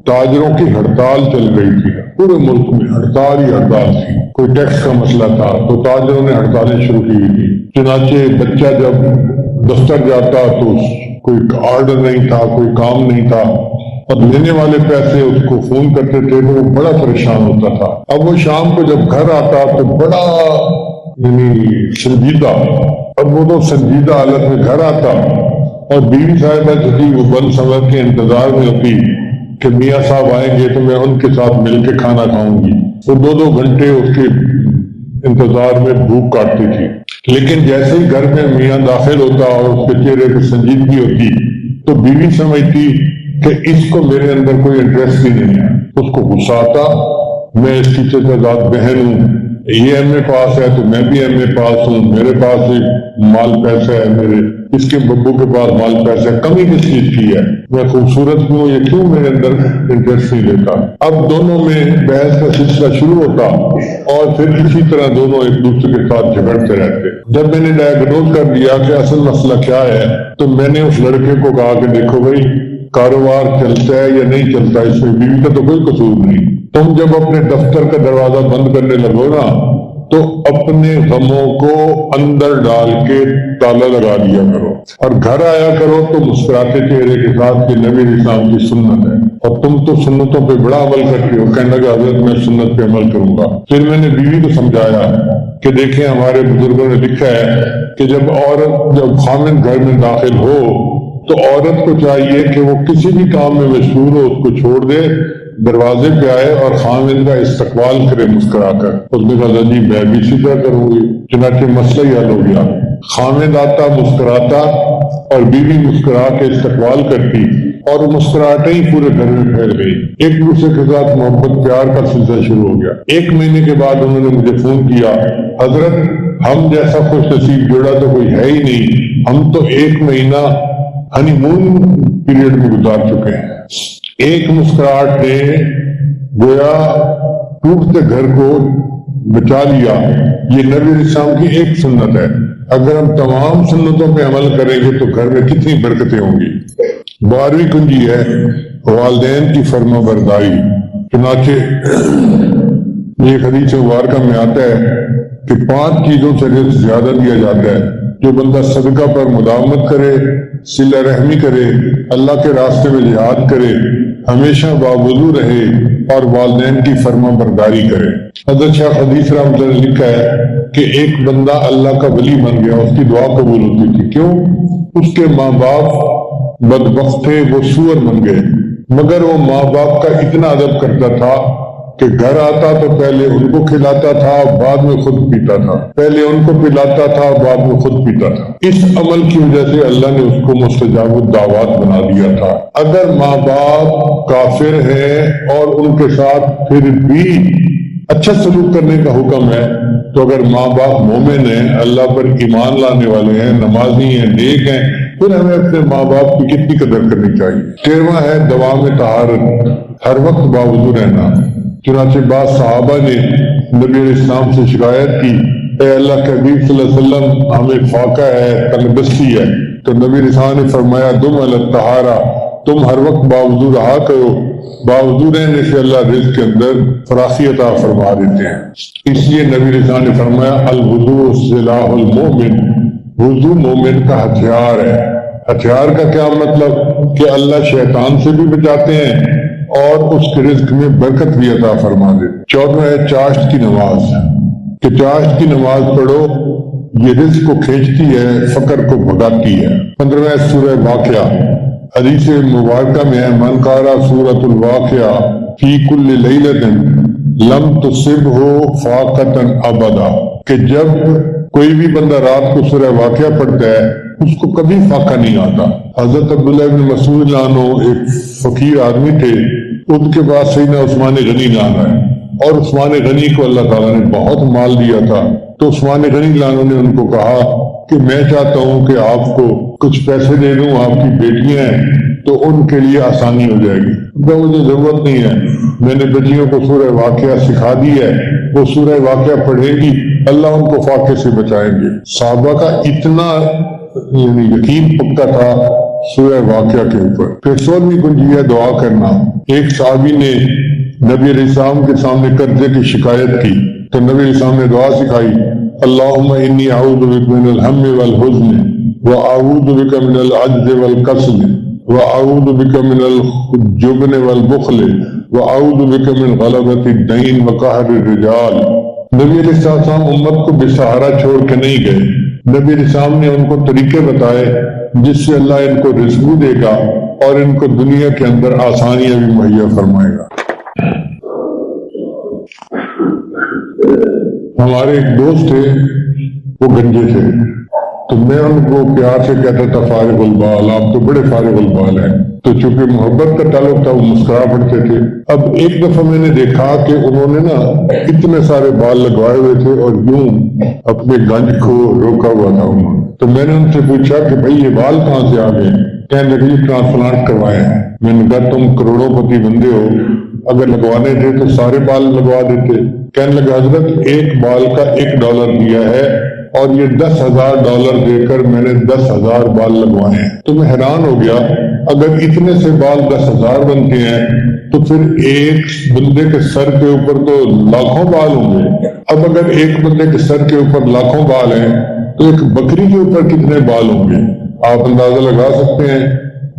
تاجروں کی ہڑتال چل رہی تھی، پورے ملک میں ہڑتال ہی ہڑتال تھی، کوئی ٹیکس کا مسئلہ تھا تو تاجروں نے ہڑتالیں شروع کی ہوئی تھی۔ چنانچہ بچہ جب دفتر جاتا تو کوئی آرڈر نہیں تھا، کوئی کام نہیں تھا، اور لینے والے پیسے اس کو فون کرتے تھے تو وہ بڑا پریشان ہوتا تھا۔ اب وہ شام کو جب گھر آتا تو بڑا سنجیدہ، اب وہ تو سنجیدہ حالت میں گھر آتا اور بیوی صاحبہ جو تھی وہ بند سمجھ کے انتظار میں ہوتی کہ میاں صاحب آئیں گے تو میں ان کے ساتھ مل کے کھانا کھاؤں گی۔ وہ 2 گھنٹے اس کے انتظار میں بھوک کاٹتی تھی، لیکن جیسے ہی گھر میں میاں داخل ہوتا اور اس کے چہرے پہ سنجیدگی ہوتی تو بیوی سمجھتی کہ اس کو میرے اندر کوئی انٹرسٹ ہی نہیں ہے۔ اس کو غصہ آتا، میں اس کی چچا بہن ہوں، یہ ایم اے پاس ہے تو میں بھی ایم اے پاس ہوں، میرے پاس مال پیسہ ہے، میرے اس کے ببو کے پاس مال پیسہ ہے، کمی کس چیز کی ہے؟ میں خوبصورت ہوں، یہ کیوں میرے اندر انٹرسٹ نہیں لیتا؟ اب دونوں میں بحث کا سلسلہ شروع ہوتا اور پھر اسی طرح دونوں ایک دوسرے کے ساتھ جھگڑتے رہتے۔ جب میں نے ڈائگنوز کر دیا کہ اصل مسئلہ کیا ہے تو میں نے اس لڑکے کو کہا کہ دیکھو بھائی، کاروبار چلتا ہے یا نہیں چلتا اس میں بیوی کا تو کوئی قصور نہیں، تم جب اپنے دفتر کا دروازہ بند کرنے لگو نا تو اپنے غموں کو اندر ڈال کے تالا لگا دیا کرو اور گھر آیا کرو تو مسکراتے چہرے کے ساتھ کہ نبی اسلام کی سنت ہے، اور تم تو سنتوں پہ بڑا عمل کرتے ہو۔ کہنے لگا حضرت میں سنت پہ عمل کروں گا۔ پھر میں نے بیوی کو سمجھایا کہ دیکھیں ہمارے بزرگوں نے لکھا ہے کہ جب خامن گھر میں داخل ہو تو عورت کو چاہیے کہ وہ کسی بھی کام میں مشغول ہو اس کو چھوڑ دے، دروازے پہ آئے اور خامن کا استقبال کرے مسکرا کر۔ اس نے کہا جی میں بھی اسی طرح کروں گی۔ چنانچہ مسئلہ ہی حل ہو گیا، خامن آتا مسکراتا اور بیوی مسکرا کے استقبال کرتی اور مسکراہٹیں ہی پورے گھر میں پھیل گئی، ایک دوسرے کے ساتھ محبت پیار کا سلسلہ شروع ہو گیا۔ 1 مہینے کے بعد انہوں نے مجھے فون کیا، حضرت ہم جیسا خوش نصیب جوڑا تو کوئی ہے ہی نہیں، ہم تو 1 مہینہ ہنی مون پیریڈ میں گزار چکے ہیں۔ ایک مسکراہٹ نے گویا ٹوٹتے گھر کو بچا لیا۔ یہ نبی اسلام کی ایک سنت ہے، اگر ہم تمام سنتوں پہ عمل کریں گے تو گھر میں کتنی برکتیں ہوں گی۔ 12ویں کنجی ہے والدین کی فرما برداری۔ چنانچہ یہ حدیث مبارکہ میں آتا ہے کہ 5 چیزوں سے رزق زیادہ دیا جاتا ہے۔ جو بندہ صدقہ پر مداومت کرے، صلہ رحمی کرے، اللہ کے راستے میں جہاد کرے، ہمیشہ باوضو رہے اور والدین کی فرما برداری کرے۔ حضرت شیخ حدیث رحمۃ اللہ نے لکھا ہے کہ ایک بندہ اللہ کا ولی بن گیا، اس کی دعا قبول ہوتی تھی۔ کیوں؟ اس کے ماں باپ بدبخت تھے، وہ سور بن گئے، مگر وہ ماں باپ کا اتنا ادب کرتا تھا کہ گھر آتا تو پہلے ان کو کھلاتا تھا، بعد میں خود پیتا تھا، پہلے ان کو پلاتا تھا، بعد میں خود پیتا تھا۔ اس عمل کی وجہ سے اللہ نے اس کو مستجاب الدعوات بنا دیا تھا۔ اگر ماں باپ کافر ہیں اور ان کے ساتھ پھر بھی اچھا سلوک کرنے کا حکم ہے تو اگر ماں باپ مومن ہیں، اللہ پر ایمان لانے والے ہیں، نمازی ہیں، نیک ہیں، پھر ہمیں اپنے ماں باپ کی کتنی قدر کرنی چاہیے۔ 13واں ہے دوام طہارت، ہر وقت باوضو رہنا۔ چنانچہ بعض صحابہ نے نبی علیہ السلام سے شکایت کی، اے اللہ کے حبیب صلی اللہ علیہ وسلم ہمیں فاقہ ہے، تنگدستی ہے، تو نبی علیہ السلام نے فرمایا دم علی الطہارہ، تم ہر وقت باوضو رہا کرو، باوضو رہنے سے اللہ رزق کے اندر فراخی عطا فرما دیتے ہیں۔ اس لیے نبی علیہ السلام نے فرمایا الوضوء سلاح المومن، وضو مومن کا ہتھیار ہے۔ ہتھیار کا کیا مطلب؟ کہ اللہ شیطان سے بھی بچاتے ہیں اور اس کے رزق میں برکت بھی عطا فرما دے۔ 14واں ہے چاشت کی نماز، کہ چاشت کی نماز پڑھو، یہ رزق کو کھینچتی ہے، فقر کو بھگاتی ہے۔ 15واں ہے سورہ واقعہ، حدیث مبارکہ میں ہے من قرأ سورۃ الواقعہ فی کل لیلۃ لم تصبہ فاقۃ ابدا، کہ جب کوئی بھی بندہ رات کو سورہ واقعہ پڑھتا ہے اس کو کبھی فاقہ نہیں آتا۔ حضرت عبداللہ بن مسعود عنہ ایک فقیر آدمی تھے، ان کے پاس سیدنا عثمان غنی نام ہے، اور عثمان غنی کو اللہ تعالیٰ نے بہت مال دیا تھا، تو عثمان غنی لانو نے ان کو کہا کہ میں چاہتا ہوں کہ آپ کو کچھ پیسے دے دوں، آپ کی بیٹیاں ہیں تو ان کے لیے آسانی ہو جائے گی۔ مجھے ضرورت نہیں ہے، میں نے بچیوں کو سورہ واقعہ سکھا دی ہے، وہ سورہ واقعہ پڑھے گی، اللہ ان کو فاقے سے بچائیں گے۔ صحابہ کا اتنا یقین پکا تھا سورہ واقعہ کے اوپر۔ پھر 16ویں کنجیہ دعا کرنا۔ ایک صحابی نے نبی علیہ السلام کے سامنے قرضے کی شکایت کی تو نبی علیہ السلام نے دعا سکھائی، اللہم انی اعوذ بک من الہم والحزن واعوذ بک من العجز والکسل واعوذ بک من الجبن والبخل واعوذ بک من غلبۃ الدین وقہر الرجال۔ نبی علیہ السلام امت کو بے سہارا چھوڑ کے نہیں گئے، نبی علیہ السلام نے ان کو طریقے بتائے جس سے اللہ ان کو رزق بھی دے گا اور ان کو دنیا کے اندر آسانیاں بھی مہیا فرمائے گا۔ ہمارے ایک دوست تھے، وہ گنجے تھے، تو میں ان کو پیار سے کہتا تھا فارغ البال، آپ تو بڑے فارغ البال ہیں، تو چونکہ محبت کا تعلق تھا وہ مسکرا پڑتے تھے۔ اب ایک دفعہ میں نے دیکھا کہ انہوں نے اتنے سارے بال لگوائے ہوئے تھے اور یوں اپنے گنج کو روکا ہوا تھا انہوں نے، تو میں نے ان سے پوچھا کہ بھائی یہ بال کہاں سے آ گئے؟ کہنے لگے ٹرانسپلانٹ کروائے ہیں۔ میں نے کہا تم کروڑوں پتی بندے ہو، اگر لگوانے تھے تو سارے بال لگوا دیتے۔ کہنے لگے حضرت ایک بال کا $1 دیا ہے اور یہ $10,000 دے کر میں نے 10,000 بال لگوائے ہیں۔ تو میں حیران ہو گیا، اگر اتنے سے بال 10,000 بنتے ہیں تو پھر ایک بندے کے سر کے اوپر تو لاکھوں بال ہوں گے۔ اب اگر ایک بندے کے سر کے اوپر لاکھوں بال ہیں تو ایک بکری کے اوپر کتنے بال ہوں گے؟ آپ اندازہ لگا سکتے ہیں،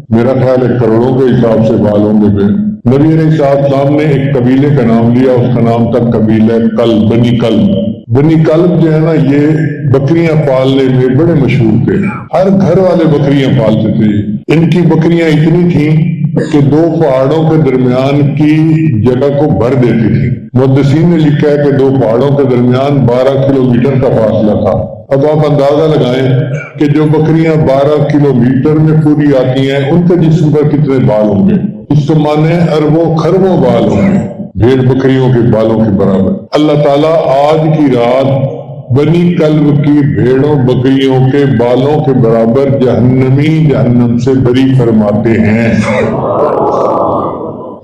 میرا خیال ہے کروڑوں کے حساب سے بال ہوں گے۔ نبی علیہ السلام نے ایک قبیلے کا نام لیا، اس کا نام تھا قبیلہ کلب، بنی کلب۔ بنی کلب جو ہے نا، یہ بکریاں پالنے میں بڑے مشہور تھے، ہر گھر والے بکریاں پالتے تھے۔ ان کی بکریاں اتنی تھیں کہ 2 پہاڑوں کے درمیان کی جگہ کو بھر دیتی تھی۔ محدثین نے لکھا ہے کہ 2 پہاڑوں کے درمیان 12 کلومیٹر کا فاصلہ تھا۔ اب آپ اندازہ لگائیں کہ جو بکریاں 12 کلومیٹر میں پوری آتی ہیں ان کے جسم پر کتنے بال ہوں گے؟ اس کے معنی اربوں خربوں بال ہوں گے، بھیڑ بکریوں کے بالوں کے برابر۔ اللہ تعالیٰ آج کی رات بنی کلب کی بھیڑوں بکریوں کے بالوں کے برابر جہنمی جہنم سے بری فرماتے ہیں۔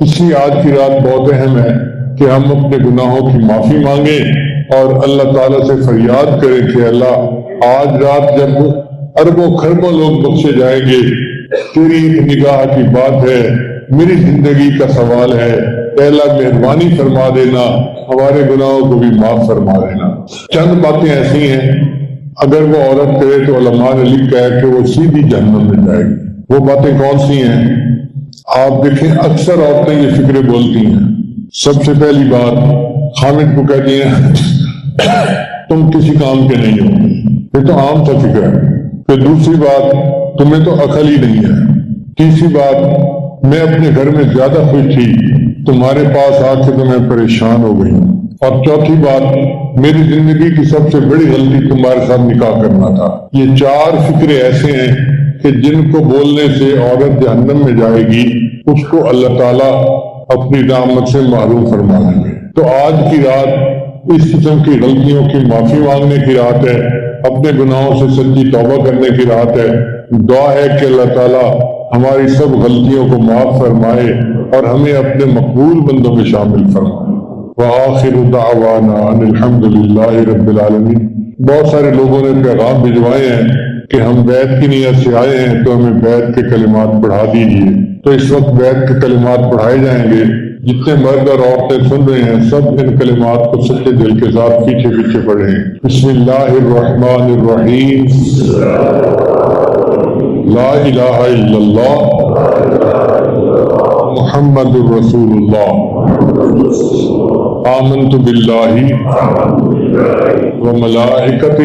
اس لیے آج کی رات بہت اہم ہے کہ ہم اپنے گناہوں کی معافی مانگیں اور اللہ تعالیٰ سے فریاد کریں کہ اللہ آج رات جب اربوں خربوں لوگ بخشے جائیں گے، تیری ایک نگاہ کی بات ہے، میری زندگی کا سوال ہے، اے اللہ مہربانی فرما دینا، ہمارے گناہوں کو بھی معاف فرما دینا۔ چند باتیں ایسی ہیں اگر وہ عورت کرے تو علماء نے لکھا ہے کہ وہ سیدھی جہنم میں جائے گی۔ وہ باتیں کون سی ہیں؟ آپ دیکھیں اکثر عورتیں یہ فکریں بولتی ہیں۔ سب سے پہلی بات، خامد کو کہتی ہیں تم کسی کام کے نہیں ہو، یہ تو عام سا فکر ہے۔ پھر دوسری بات، تمہیں تو عقل ہی نہیں ہے۔ تیسری بات، میں اپنے گھر میں زیادہ خوش تھی، تمہارے پاس آ کے تو میں پریشان ہو گئی ہوں۔ اور چوتھی بات، میری زندگی کی سب سے بڑی غلطی تمہارے ساتھ نکاح کرنا تھا۔ یہ 4 فکرے ایسے ہیں کہ جن کو بولنے سے عورت جہنم میں جائے گی، اس کو اللہ تعالیٰ اپنی رحمت سے محروم فرما دیں گے۔ تو آج کی رات اس قسم کی غلطیوں کی معافی مانگنے کی رات ہے، اپنے گناہوں سے سچی توبہ کرنے کی رات ہے۔ دعا ہے کہ اللہ تعالیٰ ہماری سب غلطیوں کو معاف فرمائے اور ہمیں اپنے مقبول بندوں میں شامل فرمائے۔ وآخر دعوانا ان الحمد للہ رب العالمین۔ بہت سارے لوگوں نے پیغام بھجوائے ہیں کہ ہم بیت کی نیت سے آئے ہیں تو ہمیں بیت کے کلمات پڑھا دیجیے، تو اس وقت بیت کے کلمات پڑھائے جائیں گے۔ جتنے مرد اور عورتیں سن رہے ہیں سب ان کلمات کو سچے دل کے ساتھ پیچھے پیچھے پڑھیں۔ بسم اللہ الرحمن الرحیم، لا الہ الا اللہ محمد الرسول اللہ، آمنت باللہ و ملائکتہ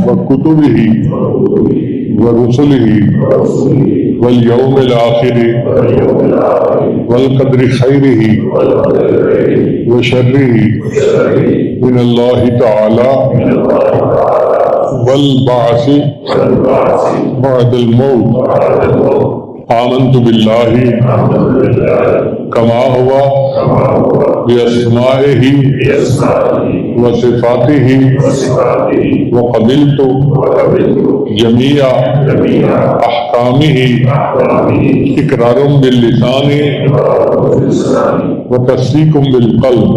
وكتبه ورسله واليوم الآخر والقدر خيره وشره من الله تعالى والبعث بعد الموت آمنت بالله كما هو بأسمائه وصفاته وقبلت جميع أحكامه إقرار باللسان وتصديق بالقلب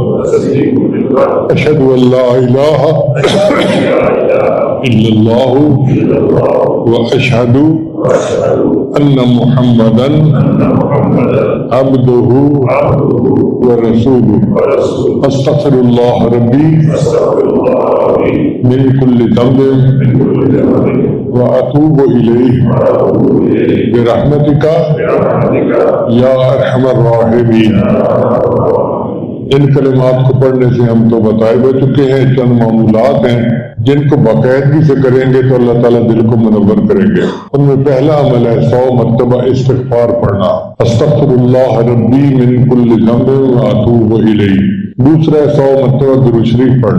أشهد أن لا إله إلا الله وأشهد أن محمدا عبده ورسوله أستغفر الله ربي من كل ذنب وأتوب إليه برحمتك يا أرحم الراحمين. ان کلمات کو پڑھنے سے ہم تو بتائے ہو چکے ہیں، چند معمولات ہیں جن کو باقاعدگی سے کریں گے تو اللہ تعالیٰ دل کو منور کریں گے. ان میں پہلا عمل ہے 100 مرتبہ استغفار پڑھنا، استغفر اللہ ربی من کل ذنب واتوب الیہ. دوسرا ہے 100 مرتبہ درود شریف پڑھنا.